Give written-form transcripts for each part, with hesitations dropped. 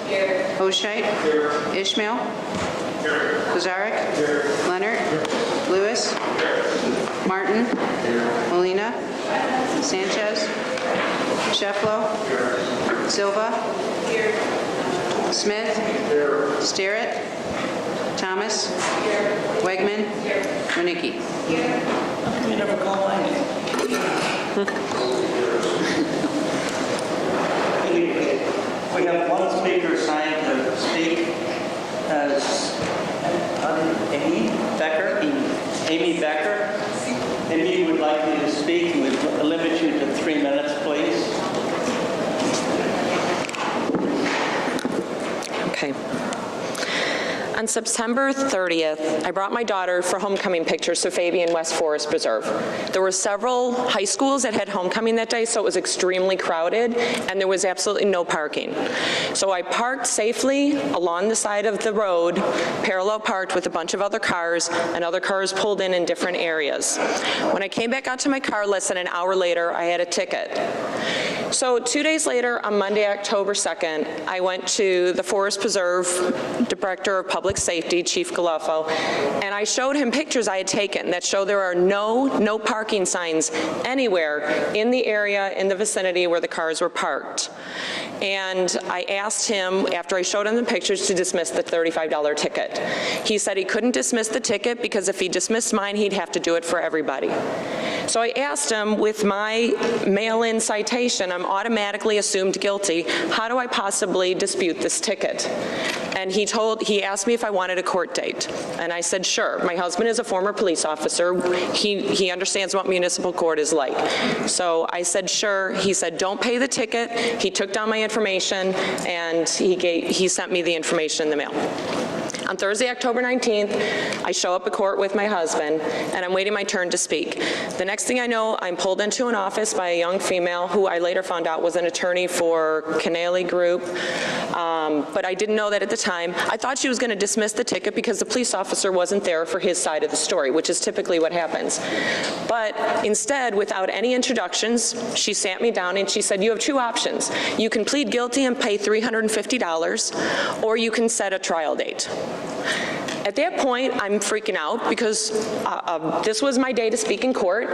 Here. Oshite. Here. Ishmael. Here. Kozarek. Here. Leonard. Here. Lewis. Here. Martin. Here. Molina. Sanchez. Shefflo. Here. Silva. Here. Smith. Here. Starrett. Thomas. Here. Wegman. Here. Winicki. Here. How come you never call my name? We have one speaker signed to speak as Amy Becker. Amy Becker. Amy would like you to speak. We'll limit you to 3 minutes, please. Okay. On September 30th, I brought my daughter for homecoming pictures to Fabian West Forest Preserve. There were several high schools that had homecoming that day, so it was extremely crowded, and there was absolutely no parking. So I parked safely along the side of the road, parallel parked with a bunch of other cars, and other cars pulled in different areas. When I came back out to my car less than an hour later, I had a ticket. So 2 days later, on Monday, October 2nd, I went to the Forest Preserve Director of Public Safety, Chief Galofo, and I showed him pictures I had taken that show there are no parking signs anywhere in the area, in the vicinity where the cars were parked. And I asked him, after I showed him the pictures, to dismiss the $35 ticket. He said he couldn't dismiss the ticket because if he dismissed mine, he'd have to do it for everybody. So I asked him, with my mail-in citation, I'm automatically assumed guilty. How do I possibly dispute this ticket? And he asked me if I wanted a court date. And I said, sure. My husband is a former police officer. He understands what municipal court is like. So I said, sure. He said, don't pay the ticket. He took down my information, and he sent me the information in the mail. On Thursday, October 19th, I show up at court with my husband, and I'm waiting my turn to speak. The next thing I know, I'm pulled into an office by a young female who I later found out was an attorney for Canale Group, but I didn't know that at the time. I thought she was going to dismiss the ticket because the police officer wasn't there for his side of the story, which is typically what happens. But instead, without any introductions, she sat me down and she said, you have two options. You can plead guilty and pay $350, or you can set a trial date. At that point, I'm freaking out because this was my day to speak in court,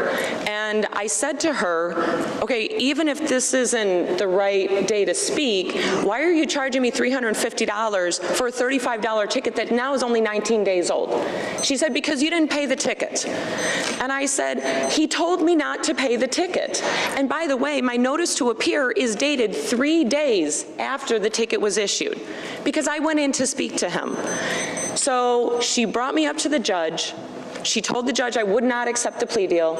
and I said to her, okay, even if this isn't the right day to speak, why are you charging me $350 for a $35 ticket that now is only 19 days old? She said, because you didn't pay the ticket. And I said, he told me not to pay the ticket. And by the way, my notice to appear is dated 3 days after the ticket was issued, because I went in to speak to him. So she brought me up to the judge. She told the judge I would not accept the plea deal,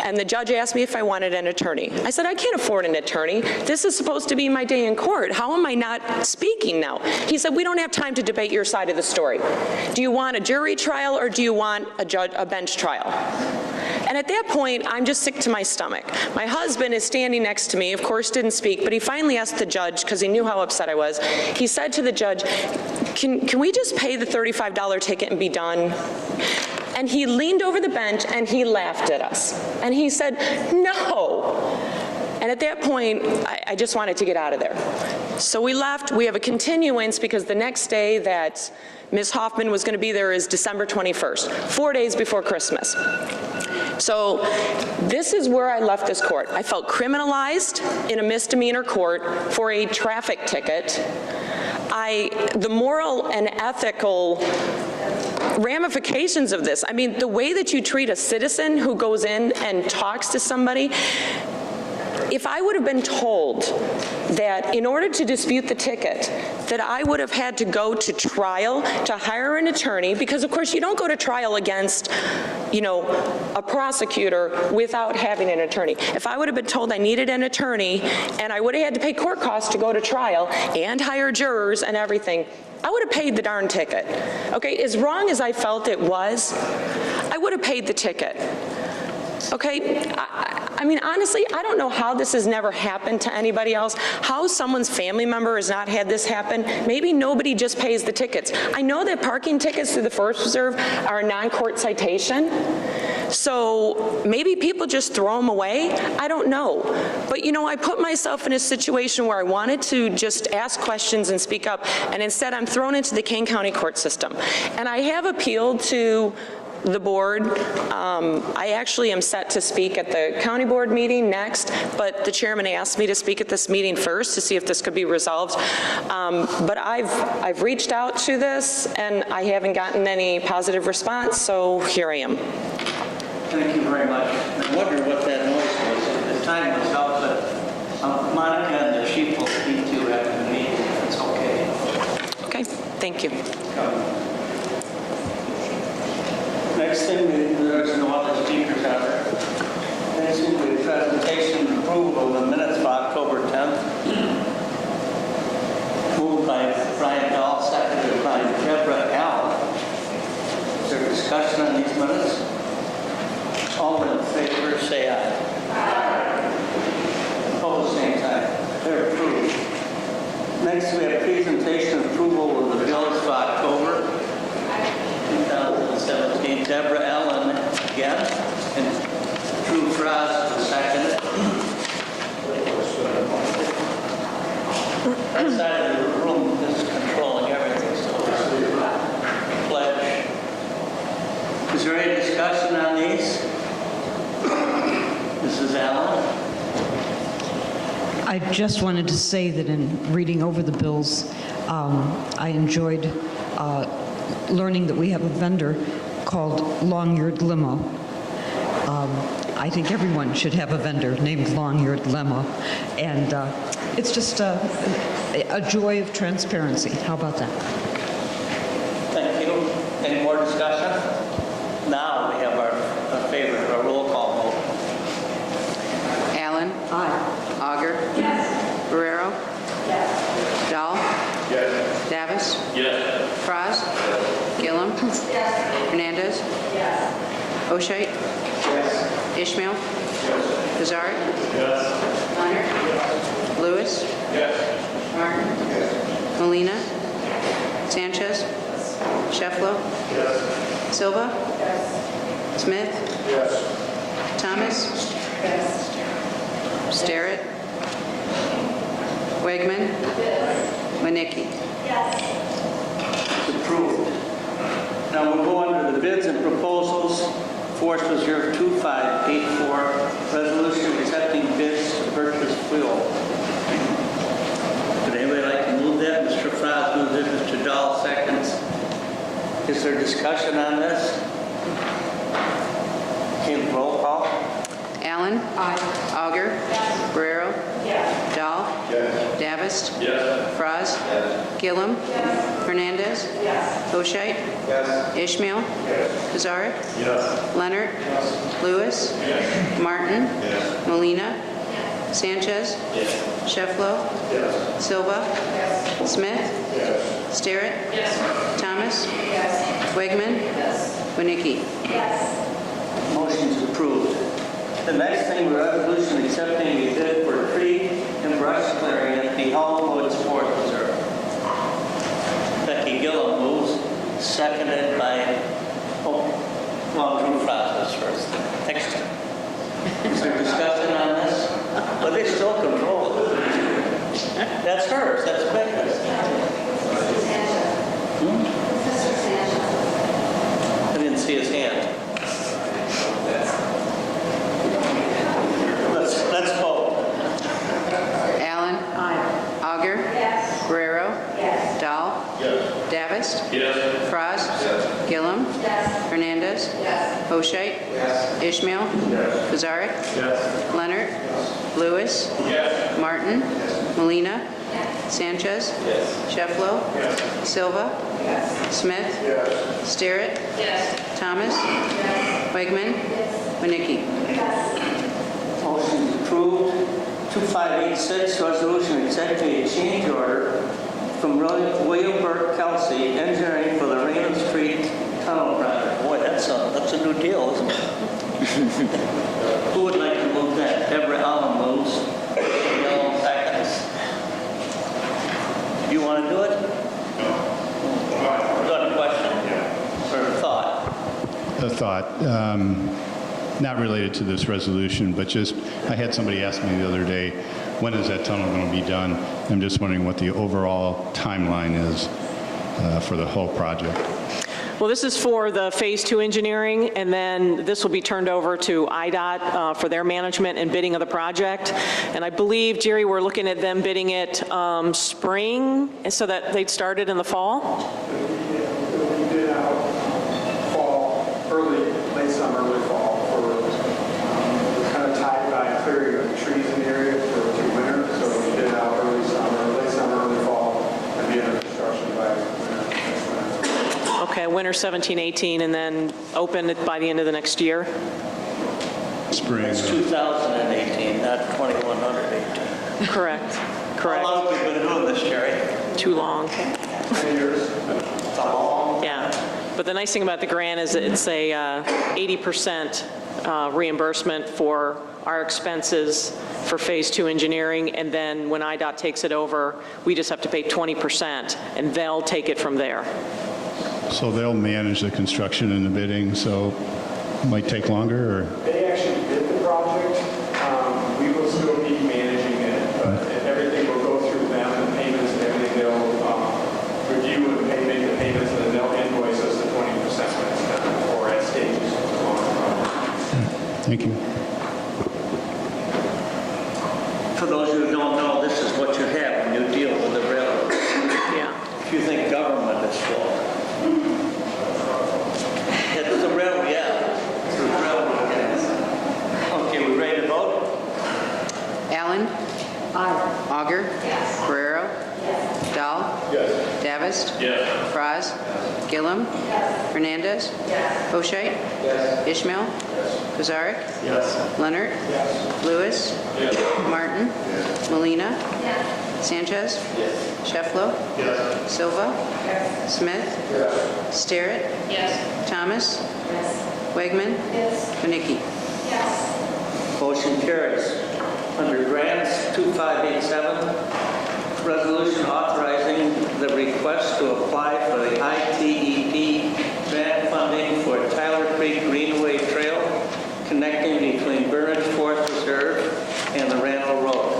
and the judge asked me if I wanted an attorney. I said, I can't afford an attorney. This is supposed to be my day in court. How am I not speaking now? He said, we don't have time to debate your side of the story. Do you want a jury trial, or do you want a bench trial? And at that point, I'm just sick to my stomach. My husband is standing next to me, of course didn't speak, but he finally asked the judge, because he knew how upset I was, he said to the judge, can we just pay the $35 ticket and be done? And he leaned over the bench and he laughed at us. And he said, no. And at that point, I just wanted to get out of there. So we left. We have a continuance because the next day that Ms. Hoffman was going to be there is December 21st, 4 days before Christmas. So this is where I left this court. I felt criminalized in a misdemeanor court for a traffic ticket. The moral and ethical ramifications of this, I mean, the way that you treat a citizen who goes in and talks to somebody, if I would have been told that in order to dispute the ticket, that I would have had to go to trial, to hire an attorney, because of course you don't go to trial against, a prosecutor without having an attorney. If I would have been told I needed an attorney and I would have had to pay court costs to go to trial and hire jurors and everything, I would have paid the darn ticket. Okay, as wrong as I felt it was, I would have paid the ticket. Okay, I mean, honestly, I don't know how this has never happened to anybody else, how someone's family member has not had this happen. Maybe nobody just pays the tickets. I know that parking tickets through the Forest Preserve are a non-court citation, So maybe people just throw them away. I don't know. But, you know, I put myself in a situation where I wanted to just ask questions and speak up, and instead I'm thrown into the Kane County court system. And I have appealed to the board. I actually am set to speak at the county board meeting next, but the chairman asked me to speak at this meeting first to see if this could be resolved. But I've reached out to this, and I haven't gotten any positive response, so here I am. Thank you very much. I wonder what that noise was. The time was up, but Monica and the chief will speak to you after the meeting, if it's okay. Okay, thank you. Next thing, there's no other speakers out there. Next thing, we have presentation and approval of the minutes of October 10th. Moved by Brian Dahl, seconded by Deborah Allen. Is there discussion on these minutes? All in favor, say aye. Aye. Opposed, same sign. They're approved. Next, we have presentation and approval of the bills for October 2017. Deborah Allen again, and Drew Frost the second. That side of the room is controlling everything, so pledge. Is there any discussion on these? Mrs. Allen? I just wanted to say that in reading over the bills, I enjoyed learning that we have a vendor called Long-Eared Limo. I think everyone should have a vendor named Long-Eared Limo. And it's just a joy of transparency. How about that? Thank you. Any more discussion? Now we have our favorite, our roll call vote. Allen? Aye. Auger? Yes. Guerrero? Yes. Dahl? Yes. Davis? Yes. Frost? Yes. Gillum? Yes. Hernandez? Yes. O'Shea? Yes. Ishmael? Yes. Kazari? Yes. Leonard? Yes. Lewis? Yes. Martin? Yes. Molina? Sanchez? Shefflo? Yes. Silva? Yes. Smith? Yes. Thomas? Yes. Starrett? Wegman? Winicki? Approved. Now we'll go under the bids and proposals. Forest Reserve 2584, resolution accepting bids to purchase fuel. Would anybody like to move that? Mr. Frost moves it, Mr. Dahl seconds. Is there discussion on this? Okay, roll call. Allen? Aye. Auger? Yes. Guerrero? Yes. Dahl? Yes. Davis? Yes. Frost? Yes. Gillum? Yes. Hernandez? Yes. O'Shea? Yes. Ishmael? Yes. Kazari? Yes. Leonard? Yes. Lewis? Yes. Martin? Yes. Molina? Sanchez? Yes. Shefflo? Yes. Silva? Smith? Yes. Starrett? Thomas? Wegman? Winicki? Motion's approved. The next thing, resolution accepting a bid for tree and brush clearing at the Woods Forest Reserve. Becky Gillum moves, seconded by, Drew Frost first. Next. Is there discussion on this? But they still control it. That's hers, that's Becca's. I didn't see his hand. Let's vote. Allen? Aye. Auger? Yes. Guerrero? Yes. Dahl? Yes. Davis? Yes. Frost? Yes. Gillum? Yes. Hernandez? Yes. O'Shea? Yes. Ishmael? Yes. Kazari? Yes. Leonard? Lewis? Yes. Martin? Molina? Sanchez? Yes. Shefflo? Yes. Silva? Smith? Yes. Starrett? Thomas? Wegman? Winicki? Motion approved. 2586, resolution accepting a change order from William Burke Kelsey Engineering for the Raymond Street Tunnel Project. Boy, that's a new deal, isn't it? Who would like to move that? Deborah Allen moves. Yellow seconds. You want to do it? Got a question? Or a thought? A thought. not related to this resolution, but just, I had somebody ask me the other day, when is that tunnel going to be done? I'm just wondering what the overall timeline is for the whole project. Well, this is for the Phase 2 engineering, and then this will be turned over to IDOT for their management and bidding of the project. And I believe, Jerry, we're looking at them bidding it spring, so that they'd start it in the fall? We did out fall, early, late summer, late fall for, we're kind of tied by clearing of the trees in the area through winter, so we did out early summer, late summer, early fall, and be under construction by winter, next winter. Okay, winter 17, 18, and then open it by the end of the next year? Spring. That's 2018, not 2118. Correct, How correct. long have we been doing this, Jerry? Too long. 10 years. How long? Yeah, but the nice thing about the grant is it's a 80% reimbursement for our expenses for Phase 2 engineering, and then when IDOT takes it over, we just have to pay 20%, and they'll take it from there. So they'll manage the construction and the bidding, so it might take longer, or? They actually bid the project. We will still be managing it, but everything will go through them, and payments and everything. They'll review and make the payments, and then they'll invoice us the 20% when it's done, or at stages along the project. Thank you. For those who don't know, this is what you have when you deal with the railroad. Yeah. If you think government is slow. It's the railroad, yeah. It's the railroad, yes. Okay, we ready to vote? Allen. Aye. Auger. Yes. Guerrero. Yes. Dahl. Yes. Davist. Yes. Franz. Yes. Gillum. Yes. Hernandez. Yes. Bocheit. Yes. Ishmael. Yes. Kazarek. Yes. Leonard. Yes. Lewis. Yes. Martin. Yes. Molina. Yes. Sanchez. Yes. Shefflo. Yes. Silva. Yes. Smith. Yes. Starrett. Yes. Thomas. Yes. Wegman. Yes. Winnicki. Motion carries. Under grants, 2587, resolution authorizing the request to apply for the ITEP grant funding for Tyler Creek Greenway Trail connecting between Burnage Forest Reserve and the Randall Road.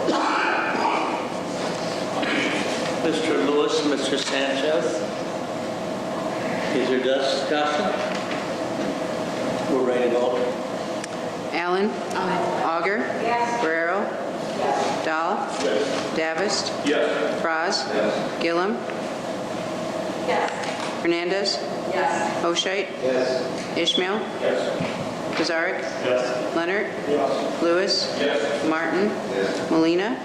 Mr. Lewis, Mr. Sanchez, is there discussion? We're ready to vote. Allen. Auger. Yes. Guerrero. Yes. Dahl. Yes. Davist. Yes. Franz. Yes. Gillum. Yes. Hernandez. Yes. Bocheit. Yes. Ishmael. Yes. Kazarek. Yes. Leonard. Yes. Lewis. Yes. Martin. Yes. Molina.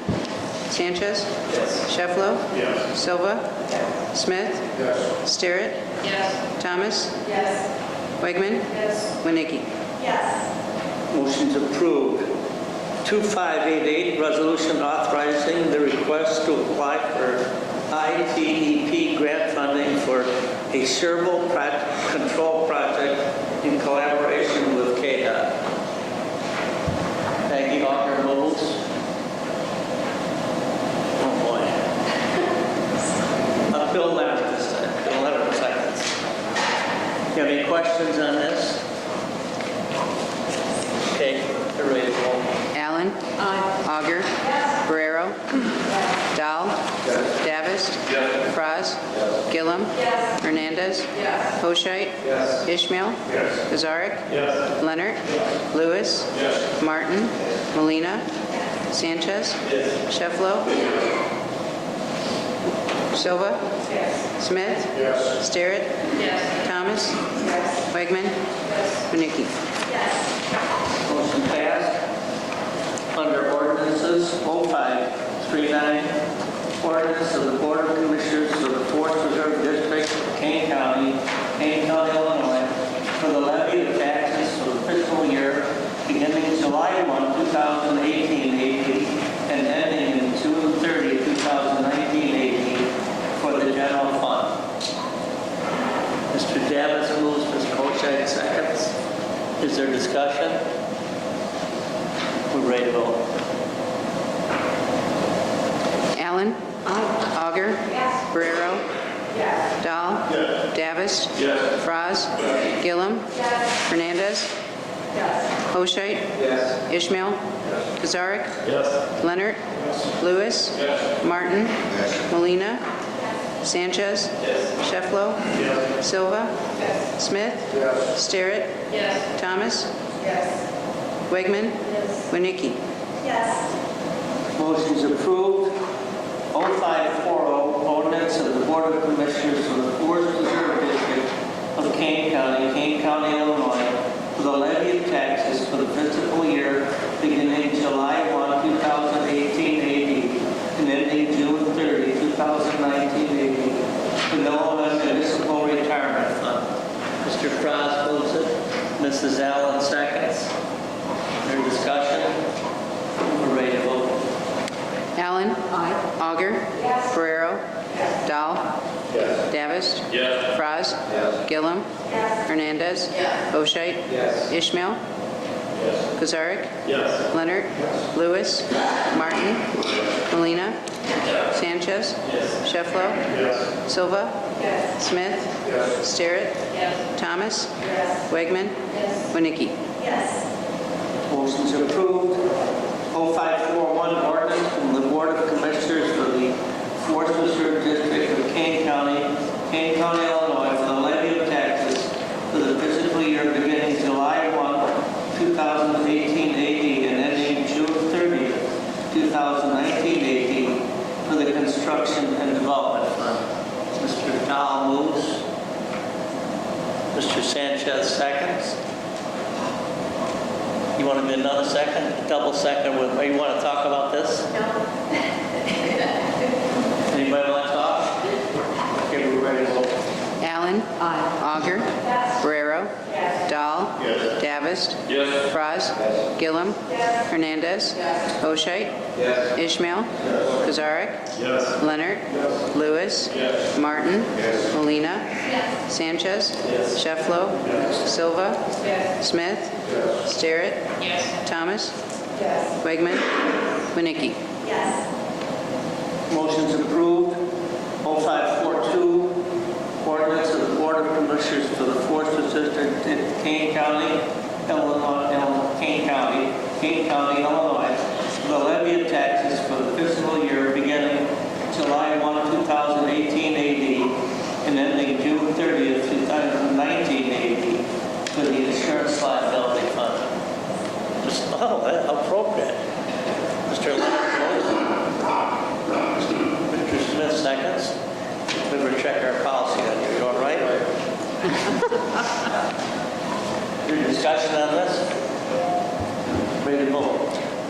Sanchez. Yes. Shefflo. Yes. Silva. Yes. Smith. Yes. Starrett. Yes. Thomas. Yes. Wegman. Yes. Winnicki. Motion's approved. 2588, resolution authorizing the request to apply for ITEP grant funding for a serval control project in collaboration with KDOT. Peggy Hawker moves. Oh boy. Bill Leonard this time. Bill Leonard seconds. You have any questions on this? Okay, they're ready to go. Allen. Auger. Guerrero. Dahl. Davist. Franz. Gillum. Hernandez. Bocheit. Ishmael. Kazarek. Leonard. Lewis. Martin. Molina. Sanchez. Shefflo. Silva. Smith. Starrett. Thomas. Wegman. Winnicki. Motion passed. Under ordinances, 0539, ordinance of the Board of Commissioners of the Forest Reserve District of Kane County, Illinois, for the levy of taxes for the fiscal year beginning July 1, 2018 and ending in June 30, 2019 for the general fund. Mr. Davis moves, Mr. Bocheit seconds. Is there discussion? We're ready to vote. Allen. Auger. Guerrero. Dahl. Davist. Franz. Gillum. Hernandez. Yes. Oshite? Yes. Ishmael? Yes. Kazarek? Yes. Leonard? Yes. Lewis? Yes. Martin? Yes. Molina? Sanchez? Yes. Shefflo? Yes. Silva? Yes. Smith? Yes. Sterrett? Yes. Thomas? Yes. Wegman? Yes. Winnicki? Motion's approved. 0540, ordinance of the Board of Commissioners of the Forest Preserve District of Kane County, Illinois, for the levy of taxes for the fiscal year beginning July 1, 2018 AD, and ending June 30, 2019 AD, the Illinois Municipal Retirement Fund. Mr. Frost moves it. Mrs. Allen seconds. Any discussion? We're ready to vote. Allen? Aye. Auger? Yes. Ferrero? Yes. Dahl? Yes. Davis? Yes. Franz? Yes. Gillum? Yes. Hernandez? Yes. Oshite? Yes. Ishmael? Yes. Kazarek? Yes. Leonard? Yes. Lewis? Yes. Martin? Yes. Molina? Yes. Sanchez? Yes. Shefflo? Yes. Silva? Yes. Smith? Yes. Sterrett? Yes. Thomas? Yes. Wegman? Yes. Winnicki? Yes. Motion's approved. 0541, ordinance from the Board of Commissioners for the Forest Preserve District of Kane County, Illinois, for the levy of taxes for the fiscal year beginning July 1, 2018 AD and ending June 30, 2019 AD for the Construction and Development Fund. Mr. Dahl moves. Mr. Sanchez seconds. You want to be another second? Double second? Or you want to talk about this? No. Anybody want to talk? Okay, we're ready to vote. Allen? Aye. Auger? Yes. Ferrero? Yes. Dahl? Yes. Davis? Yes. Franz? Yes. Gillum? Yes. Hernandez? Yes. Oshite? Yes. Ishmael? Yes. Kazarek? Yes. Leonard? Yes. Lewis? Yes. Martin? Yes. Molina? Yes. Sanchez? Yes. Shefflo? Yes. Silva? Yes. Smith? Yes. Sterrett? Yes. Thomas? Yes. Wegman? Winnicki? Yes. Motion's approved. 0542, ordinance of the Board of Commissioners for the Forest District in Kane County, Illinois, for the levy of taxes for the fiscal year beginning July 1, 2018 AD and ending June 30, 2019 AD for the Insurance Liability Fund. Oh, that's appropriate. Mr. Leonard votes. Mr. Smith seconds. We better check our policy on you. You all right? Your discussion on this? Ready to vote.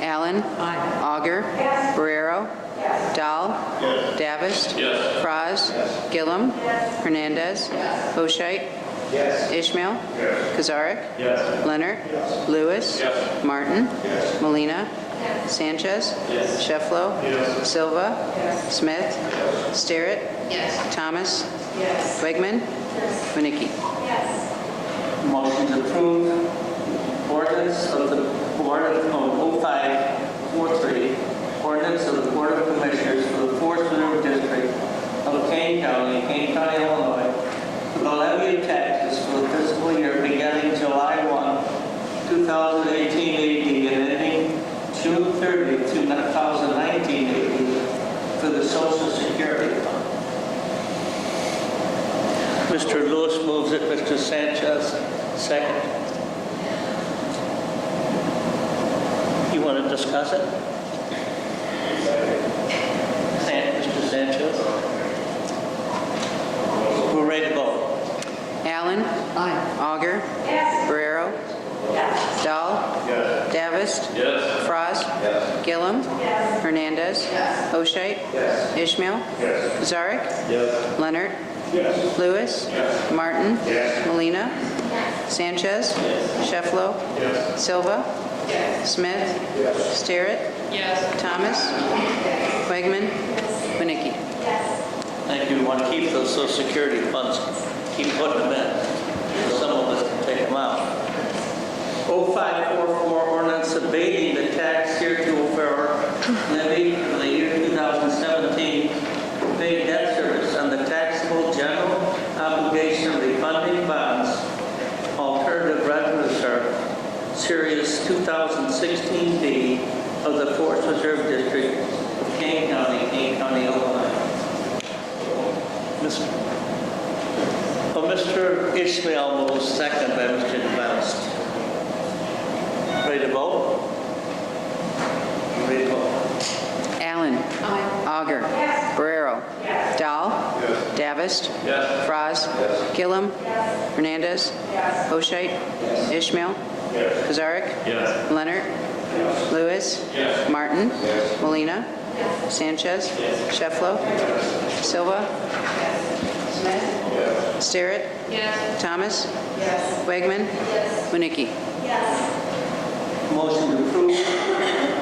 Allen? Aye. Auger? Yes. Ferrero? Yes. Dahl? Yes. Davis? Yes. Franz? Yes. Gillum? Yes. Hernandez? Yes. Oshite? Yes. Ishmael? Yes. Kazarek? Yes. Leonard? Yes. Lewis? Yes. Martin? Yes. Molina? Yes. Sanchez? Yes. Shefflo? Yes. Silva? Yes. Smith? Yes. Sterrett? Yes. Thomas? Yes. Wegman? Yes. Winnicki? Yes. Motion's approved. Ordinance of the Board of 0543, ordinance of the Board of Commissioners for the Forest Preserve District of Kane County, Illinois, for the levy of taxes for the fiscal year beginning July 1, 2018 AD and ending June 30, 2019 AD for the Social Security Fund. Mr. Lewis moves it. Mr. Sanchez, second. You want to discuss it? Mr. Sanchez? We're ready to vote. Allen? Aye. Auger? Yes. Ferrero? Yes. Dahl? Yes. Davis? Yes. Franz? Yes. Gillum? Yes. Hernandez? Yes. Oshite? Yes. Ishmael? Yes. Kazarek? Yes. Leonard? Yes. Lewis? Yes. Martin? Yes. Molina? Yes. Sanchez? Yes. Shefflo? Yes. Silva? Yes. Smith? Yes. Sterrett? Yes. Thomas? Yes. Wegman? Yes. Winnicki? Yes. Thank you. We want to keep those Social Security funds, keep putting them in. Some of us can take them out. 0544, ordinance abating the tax heretofore levy for the year 2017, paid debt service on the taxable general obligation refunding bonds, alternative revenue Series 2016B of the Forest Reserve District of Kane County, Illinois. Mr. Ishmael moves, second by Mr. Devast. Ready to vote? Ready to vote. Allen. Auger. Guerrero. Dahl. Davist. Franz. Gillum. Hernandez. Oshite. Ishmael. Kazarek. Leonard. Lewis. Martin. Molina. Sanchez. Shefflo. Silva. Smith. Starrett. Thomas. Wegman. Winnicki. Motion to approve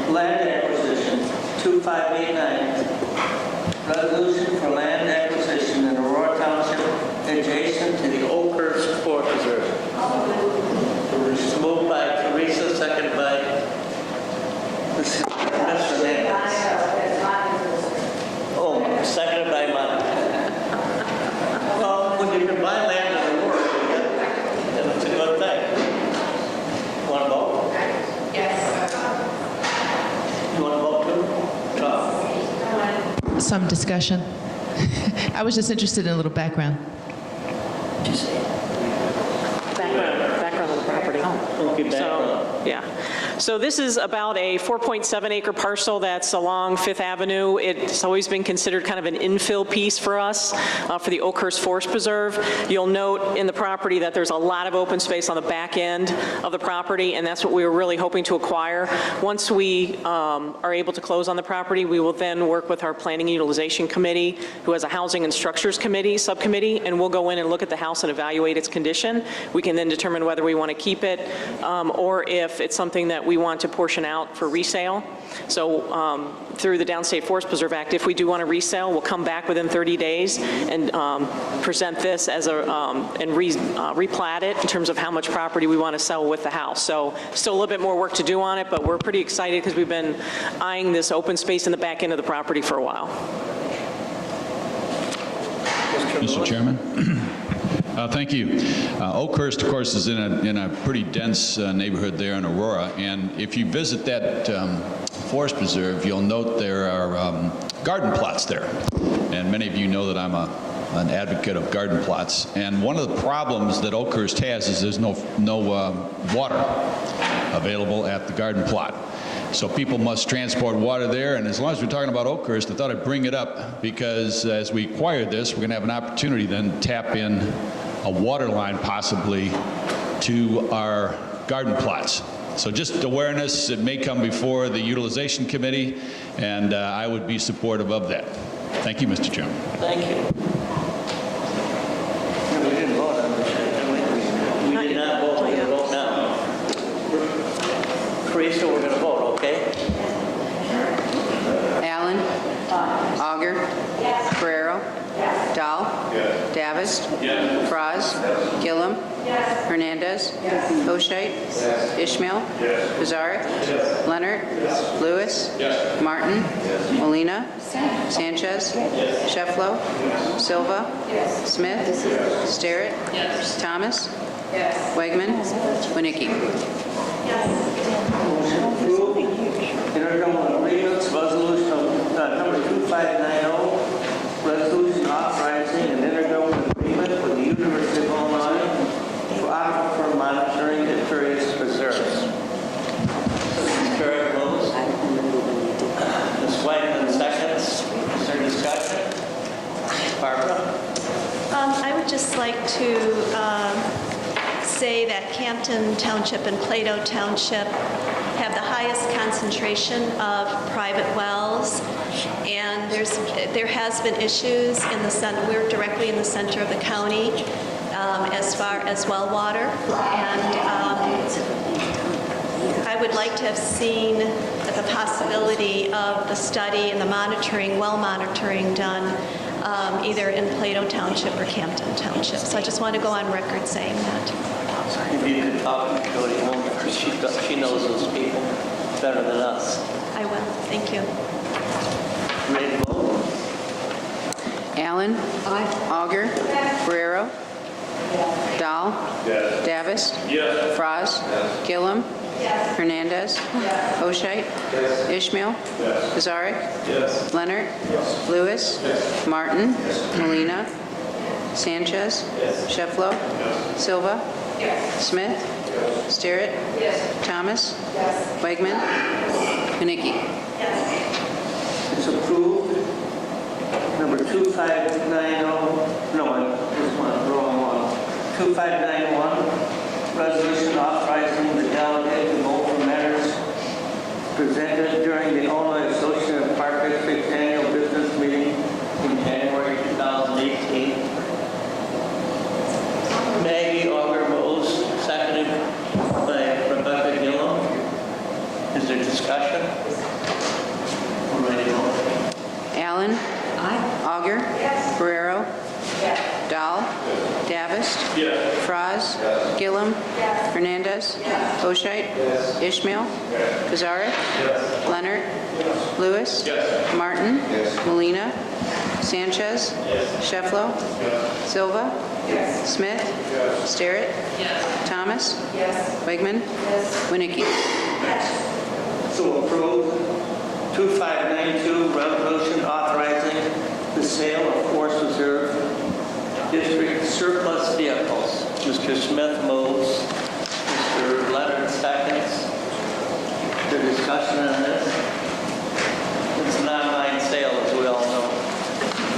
land acquisition 2589. Resolution for land acquisition in Aurora Township adjacent to the Oakhurst Forest Reserve. Moved by Teresa, second by Ms. Hernandez. Oh, seconded by Monica. Well, when you can buy land in Aurora, it's a good thing. Want to vote? You want to vote too? Tom? Some discussion. I was just interested in a little background. Background on the property. Okay, background. So, yeah. So this is about a 4.7 acre parcel that's along Fifth Avenue. It's always been considered kind of an infill piece for us, for the Oakhurst Forest Preserve. You'll note in the property that there's a lot of open space on the back end of the property, and that's what we were really hoping to acquire. Once we are able to close on the property, we will then work with our Planning and Utilization Committee, who has a Housing and Structures Committee, subcommittee, and we'll go in and look at the house and evaluate its condition. We can then determine whether we want to keep it or if it's something that we want to portion out for resale. So through the Downstate Forest Preserve Act, if we do want to resell, we'll come back within 30 days and present this as a, and replat it in terms of how much property we want to sell with the house. So still a little bit more work to do on it, but we're pretty excited because we've been eyeing this open space in the back end of the property for a while. Mr. Chairman. Thank you. Oakhurst, of course, is in a pretty dense neighborhood there in Aurora, and if you visit that forest preserve, you'll note there are garden plots there, and many of you know that I'm an advocate of garden plots. And one of the problems that Oakhurst has is there's no water available at the garden plot. So people must transport water there, and as long as we're talking about Oakhurst, I thought I'd bring it up because as we acquire this, we're going to have an opportunity then to tap in a water line possibly to our garden plots. So just awareness, it may come before the Utilization Committee, and I would be supportive of that. Thank you, Mr. Chairman. Thank you. We didn't vote on this yet, did we? We did not vote. We're going to vote now. Teresa, we're going to vote, okay? Allen. Auger. Guerrero. Dahl. Davist. Franz. Gillum. Hernandez. Oshite. Ishmael. Kazarek. Leonard. Lewis. Martin. Molina. Sanchez. Shefflo. Silva. Smith. Starrett. Thomas. Wegman. Winnicki. Approve intergovernmental agreements, resolution number 2590, resolution authorizing an intergovernmental agreement with the University of Illinois for aquifer monitoring at various preserves. Mr. Rose. Ms. Whiteman seconds. Is there discussion? Barbara? I would just like to say that Campton Township and Plato Township have the highest concentration of private wells, and there has been issues in the center. We're directly in the center of the county as far as well water, and I would like to have seen the possibility of the study and the monitoring, well monitoring done either in Plato Township or Campton Township. So I just want to go on record saying that. If you could talk to Jody Holmes, she knows those people better than us. I will. Thank you. Ready to vote? Allen. Auger. Guerrero. Dahl. Davist. Franz. Gillum. Hernandez. Oshite. Ishmael. Kazarek. Leonard. Lewis. Martin. Molina. Sanchez. Shefflo. Silva. Smith. Sterrett. Thomas. Wegman. Manicki. It's approved. Number 2590, no, I just want to wrong one. 2591, resolution authorizing the delegate to vote for matters presented during the Illinois Association of Park Districts annual business meeting in January 2018. Maggie Auger moves, seconded by Rebecca Gillum. Is there discussion? We're ready to vote. Allen. Auger. Guerrero. Dahl. Davist. Fraz. Gillum. Hernandez. Oshite. Ishmael. Kazarek. Leonard. Lewis. Martin. Molina. Sanchez. Shefflo. Silva. Smith. Sterrett. Thomas. Wegman. Winnicki. So approved. 2592, resolution authorizing the sale of Forest Reserve District surplus vehicles. Mr. Smith moves. Mr. Leonard seconds. The discussion on this. It's an online sale, as we all know.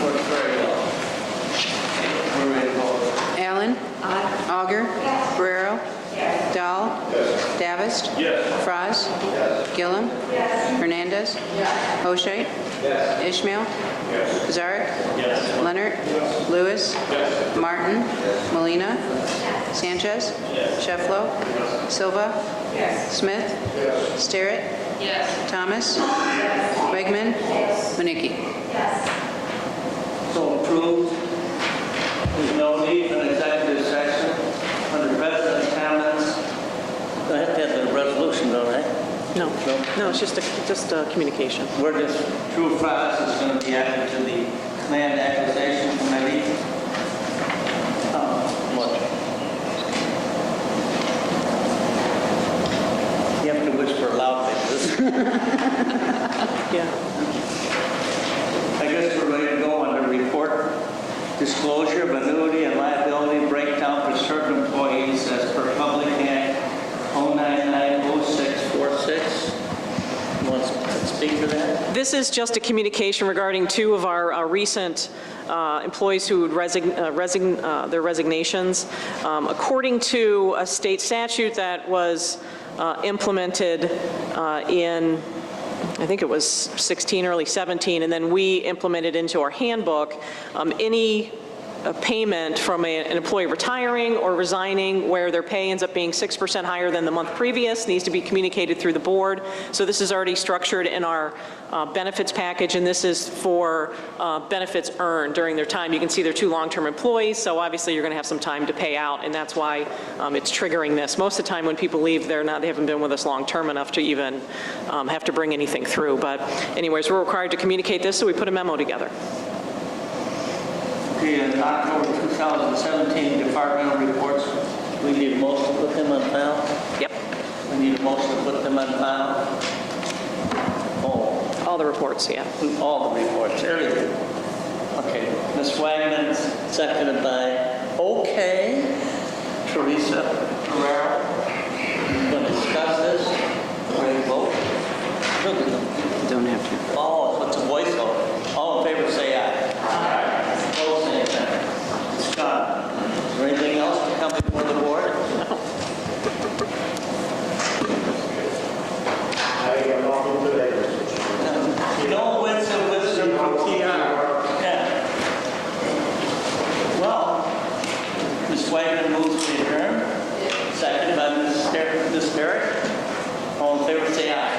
Works very well. We're ready to vote. Allen. Auger. Guerrero. Dahl. Davist. Fraz. Gillum. Hernandez. Oshite. Ishmael. Kazarek. Leonard. Lewis. Martin. Molina. Sanchez. Shefflo. Silva. Smith. Sterrett. Thomas. Wegman. Manicki. So approved. There's no need for an executive session. Under resident comments, I have to have the resolution, don't I? No, it's just a communication. We're just, through process is going to be added to the land acquisition committee. What? You have to whisper loud like this. Yeah. I guess we're ready to go under report. Disclosure of annuity and liability breakdown for certain employees as per Public Act 0990646. You want to speak to that? This is just a communication regarding two of our recent employees who would their resignations. According to a state statute that was implemented in, I think it was 16, early 17, and then we implemented into our handbook, any payment from an employee retiring or resigning where their pay ends up being 6% higher than the month previous needs to be communicated through the board. So this is already structured in our benefits package, and this is for benefits earned during their time. You can see they're two long-term employees, so obviously you're going to have some time to pay out, and that's why it's triggering this. Most of the time when people leave, they haven't been with us long-term enough to even have to bring anything through. But anyways, we're required to communicate this, so we put a memo together. Okay, in October 2017 departmental reports, we need a motion to put them on file? Yep. We need a motion to put them on file? Oh. All the reports, yeah. All the reports, everything. Okay, Ms. Wagman, seconded by, okay, Teresa Guerrero. We're going to discuss this. Ready to vote? Don't have to. Oh, it's a voice vote. All in favor, say aye. Aye. Opposed, say aye. Scott, is there anything else to come before the board? No wisdom from TR. Yeah. Well, Ms. Wagner moves to adjourn. Second by Ms. Derrick. All in favor, say aye.